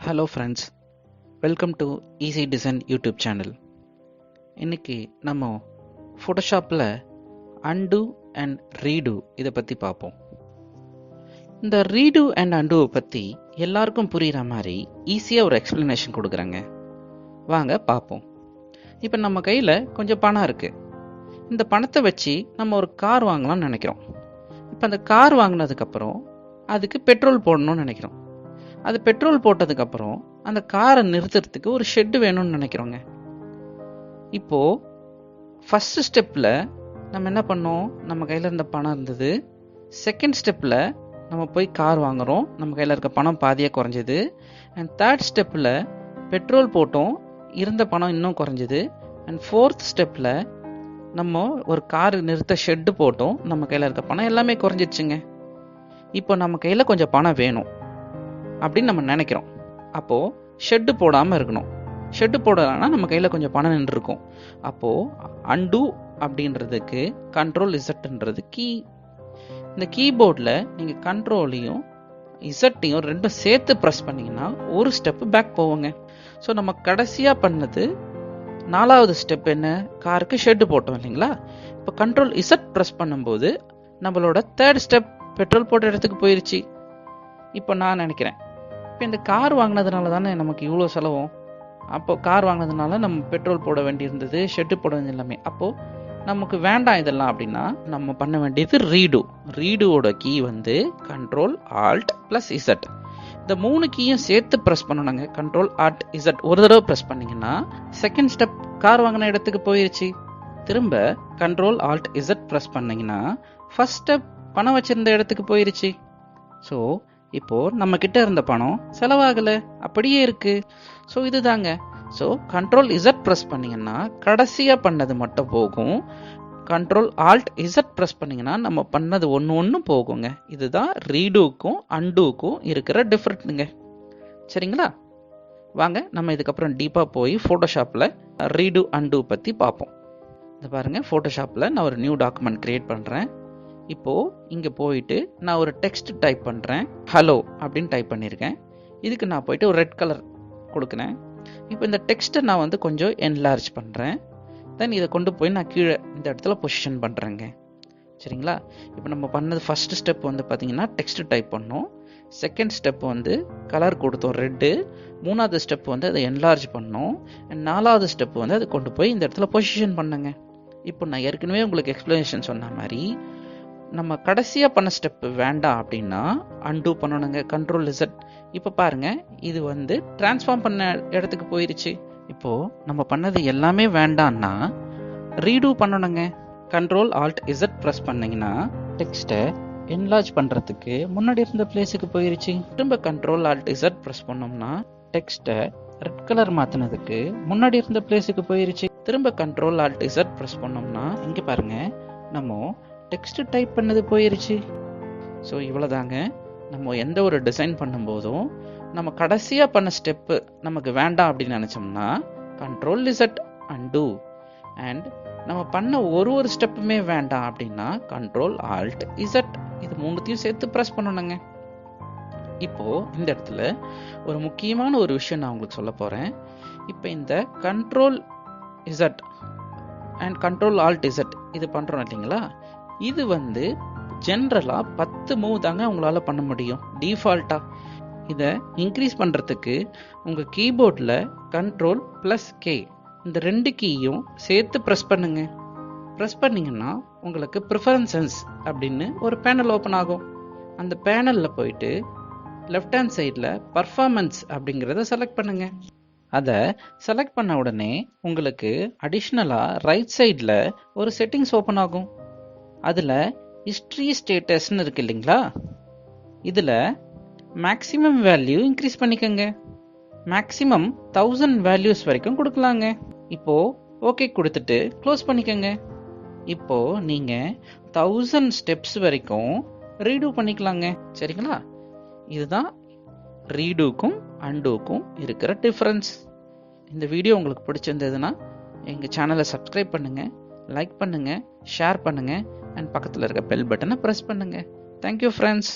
Hello friends, welcome to easy design YouTube channel. இன்னைக்கு நம்ம ஃபோட்டோஷாப்பில் undo and redo இதை பற்றி பார்ப்போம். இந்த ரீடூ அண்ட் அன்டூவை பற்றி எல்லாருக்கும் புரிகிற மாதிரி ஈஸியாக ஒரு எக்ஸ்ப்ளனேஷன் கொடுக்குறேங்க. வாங்க பார்ப்போம். இப்போ நம்ம கையில் கொஞ்சம் பணம் இருக்குது. இந்த பணத்தை வச்சு நம்ம ஒரு கார் வாங்கலாம்னு நினைக்கிறோம். இப்போ அந்த கார் வாங்கினதுக்கப்புறம் அதுக்கு பெட்ரோல் போடணும்னு நினைக்கிறோம். அது பெட்ரோல் போட்டதுக்கப்புறம் அந்த காரை நிறுத்துறதுக்கு ஒரு ஷெட்டு வேணும்னு நினைக்கிறோங்க. இப்போது ஃபஸ்ட்டு ஸ்டெப்பில் நம்ம என்ன பண்ணோம், நம்ம கையில் இருந்த பணம் இருந்தது. செகண்ட் ஸ்டெப்பில் நம்ம போய் கார் வாங்குகிறோம், நம்ம கையில் இருக்க பணம் பாதியாக குறைஞ்சிது. அண்ட் தேர்ட் ஸ்டெப்பில் பெட்ரோல் போட்டோம், இருந்த பணம் இன்னும் குறைஞ்சிது. அண்ட் ஃபோர்த் ஸ்டெப்பில் நம்ம ஒரு கார் நிறுத்த ஷெட்டு போட்டோம், நம்ம கையில் இருக்க பணம் எல்லாமே குறைஞ்சிடுச்சுங்க. இப்போ நம்ம கையில் கொஞ்சம் பணம் வேணும் அப்படின்னு நம்ம நினைக்கிறோம். அப்போது ஷெட்டு போடாமல் இருக்கணும். ஷெட்டு போடலைன்னா நம்ம கையில் கொஞ்சம் பணம் நின்றுருக்கும். அப்போது அன்டூ அப்படின்றதுக்கு கண்ட்ரோல் இசட்ன்றது கீ. இந்த கீபோர்டில் நீங்கள் கண்ட்ரோலையும் இசட்டையும் ரெண்டும் சேர்த்து ப்ரெஸ் பண்ணிங்கன்னா ஒரு ஸ்டெப்பு பேக் போவோங்க. ஸோ நம்ம கடைசியாக பண்ணது 4வது ஸ்டெப் என்ன, காருக்கு ஷெட்டு போட்டோம் இல்லைங்களா. இப்போ கண்ட்ரோல் இசட் ப்ரெஸ் பண்ணும்போது நம்மளோட தேர்ட் ஸ்டெப் பெட்ரோல் போட்ட இடத்துக்கு போயிடுச்சு. இப்போ நான் நினைக்கிறேன், இப்போ இந்த கார் வாங்கினதுனால தானே நமக்கு இவ்வளோ செலவும். அப்போது கார் வாங்கினதுனால நம்ம பெட்ரோல் போட வேண்டியிருந்தது, ஷெட்டு போட வேண்டியது எல்லாமே. அப்போது நமக்கு வேண்டாம் இதெல்லாம் அப்படின்னா நம்ம பண்ண வேண்டியது ரீடூ. ரீடூவோட கீ வந்து கண்ட்ரோல் ஆல்ட் ப்ளஸ் இசட். இந்த 3 கீயும் சேர்த்து ப்ரெஸ் பண்ணணுங்க. கண்ட்ரோல் ஆல்ட் இசட் ஒரு தடவை ப்ரெஸ் பண்ணிங்கன்னா செகண்ட் ஸ்டெப் கார் வாங்கின இடத்துக்கு போயிடுச்சு. திரும்ப கண்ட்ரோல் ஆல்ட் இசட் ப்ரெஸ் பண்ணிங்கன்னா ஃபர்ஸ்ட் ஸ்டெப் பணம் வச்சுருந்த இடத்துக்கு போயிடுச்சு. ஸோ இப்போது நம்ம கிட்ட இருந்த பணம் செலவாகலை, அப்படியே இருக்குது. ஸோ இதுதாங்க. ஸோ கண்ட்ரோல் இசட் ப்ரெஸ் பண்ணிங்கன்னா கடைசியாக பண்ணது மட்டும் போகும். கண்ட்ரோல் ஆல்ட் இசட் ப்ரெஸ் பண்ணிங்கன்னா நம்ம பண்ணது ஒன்று போகுங்க. இதுதான் ரீடூக்கும் அன்டூக்கும் இருக்கிற டிஃப்ரெண்ட்டுங்க. சரிங்களா? வாங்க நம்ம இதுக்கப்புறம் டீப்பாக போய் ஃபோட்டோஷாப்பில் ரீடூ அன்டூ பற்றி பார்ப்போம். இதை பாருங்கள், ஃபோட்டோஷாப்பில் நான் ஒரு நியூ டாக்குமெண்ட் க்ரியேட் பண்ணுறேன். இப்போது இங்கே போயிட்டு நான் ஒரு டெக்ஸ்ட் டைப் பண்ணுறேன். ஹலோ அப்படின்னு டைப் பண்ணியிருக்கேன். இதுக்கு நான் போயிட்டு ஒரு ரெட் கலர் கொடுக்குறேன். இப்போ இந்த டெக்ஸ்ட்டை நான் வந்து கொஞ்சம் என்லார்ஜ் பண்ணுறேன். தென் இதை கொண்டு போய் நான் கீழே இந்த இடத்துல பொசிஷன் பண்ணுறேங்க. சரிங்களா? இப்போ நம்ம பண்ணது ஃபஸ்ட்டு ஸ்டெப் வந்து பார்த்திங்கன்னா டெக்ஸ்ட் டைப் பண்ணோம். செகண்ட் ஸ்டெப் வந்து கலர் கொடுத்தோம் ரெட்டு. 3வது ஸ்டெப் வந்து அதை என்லார்ஜ் பண்ணோம். அண்ட் 4வது ஸ்டெப் வந்து அதை கொண்டு போய் இந்த இடத்துல பொசிஷன் பண்ணுங்க. இப்போ நான் ஏற்கனவே உங்களுக்கு எக்ஸ்ப்ளனேஷன் சொன்ன மாதிரி நம்ம கடைசியாக பண்ண ஸ்டெப்பு வேண்டாம் அப்படின்னா அன்டூ பண்ணணுங்க. Control Z. இப்போ பாருங்கள், இது வந்து டிரான்ஸ்ஃபார்ம் பண்ண இடத்துக்கு போயிடுச்சு. இப்போது நம்ம பண்ணது எல்லாமே வேண்டான்னா ரீடூ பண்ணணுங்க. கண்ட்ரோல் ஆல்ட் இசட் ப்ரெஸ் பண்ணிங்கன்னா டெக்ஸ்ட்டை என்லார்ஜ் பண்ணுறதுக்கு முன்னாடி இருந்த பிளேஸுக்கு போயிடுச்சு. திரும்ப கண்ட்ரோல் ஆல்ட் இசட் ப்ரெஸ் பண்ணோம்னா டெக்ஸ்ட்டை ரெட் கலர் மாற்றினதுக்கு முன்னாடி இருந்த பிளேஸுக்கு போயிடுச்சு. திரும்ப கண்ட்ரோல் ஆல்ட் இசட் ப்ரெஸ் பண்ணோம்னா இங்கே பாருங்கள், நம்ம டெக்ஸ்ட் டைப் பண்ணது போயிருச்சு. ஸோ இவ்வளோதாங்க. நம்ம எந்த ஒரு டிசைன் பண்ணும்போதும் நம்ம கடைசியாக பண்ண ஸ்டெப்பு நமக்கு வேண்டாம் அப்படின்னு நினச்சோம்னா கண்ட்ரோல் இசட் அன்டூ. அண்ட் நம்ம பண்ண ஒரு ஸ்டெப்புமே வேண்டாம் அப்படின்னா கண்ட்ரோல் ஆல்ட் இசட். இது 3த்தையும் சேர்த்து ப்ரெஸ் பண்ணணுங்க. இப்போது இந்த இடத்துல ஒரு முக்கியமான ஒரு விஷயம் நான் உங்களுக்கு சொல்ல போகிறேன். இப்போ இந்த control Z and control alt Z இது பண்ணுறோம் இல்லைங்களா, இது வந்து ஜென்ரலாக 10 மூவ் தாங்க உங்களால் பண்ண முடியும் டிஃபால்ட்டாக. இதை இன்க்ரீஸ் பண்ணுறதுக்கு உங்கள் கீபோர்டில் கண்ட்ரோல் ப்ளஸ் கே இந்த 2 கீயும் சேர்த்து ப்ரெஸ் பண்ணுங்க. ப்ரெஸ் பண்ணிங்கன்னா உங்களுக்கு ப்ரிஃபரன்சஸ் அப்படின்னு ஒரு பேனல் ஓப்பன் ஆகும். அந்த பேனலில் போயிட்டு லெஃப்ட் ஹேண்ட் சைடில் பர்ஃபார்மன்ஸ் அப்படிங்கிறத செலக்ட் பண்ணுங்கள். அதை செலக்ட் பண்ண உடனே உங்களுக்கு அடிஷ்னலாக ரைட் சைடில் ஒரு செட்டிங்ஸ் ஓப்பன் ஆகும். அதில் ஹிஸ்ட்ரி ஸ்டேட்டஸ்ன்னு இருக்கு இல்லைங்களா, இதில் மேக்ஸிமம் வேல்யூ இன்க்ரீஸ் பண்ணிக்கோங்க. மேக்ஸிமம் 1000 வேல்யூஸ் வரைக்கும் கொடுக்கலாங்க. இப்போது ஓகே கொடுத்துட்டு க்ளோஸ் பண்ணிக்கோங்க. இப்போது நீங்கள் 1000 ஸ்டெப்ஸ் வரைக்கும் ரீடூ பண்ணிக்கலாங்க. சரிங்களா? இதுதான் ரீடூக்கும் அன்டூக்கும் இருக்கிற டிஃப்ரென்ஸ். இந்த வீடியோ உங்களுக்கு பிடிச்சிருந்ததுன்னா எங்கள் சேனலை சப்ஸ்கிரைப் பண்ணுங்கள், லைக் பண்ணுங்கள், ஷேர் பண்ணுங்கள் அண்ட் பக்கத்தில் இருக்க பெல் பட்டனை ப்ரெஸ் பண்ணுங்கள். Thank you friends.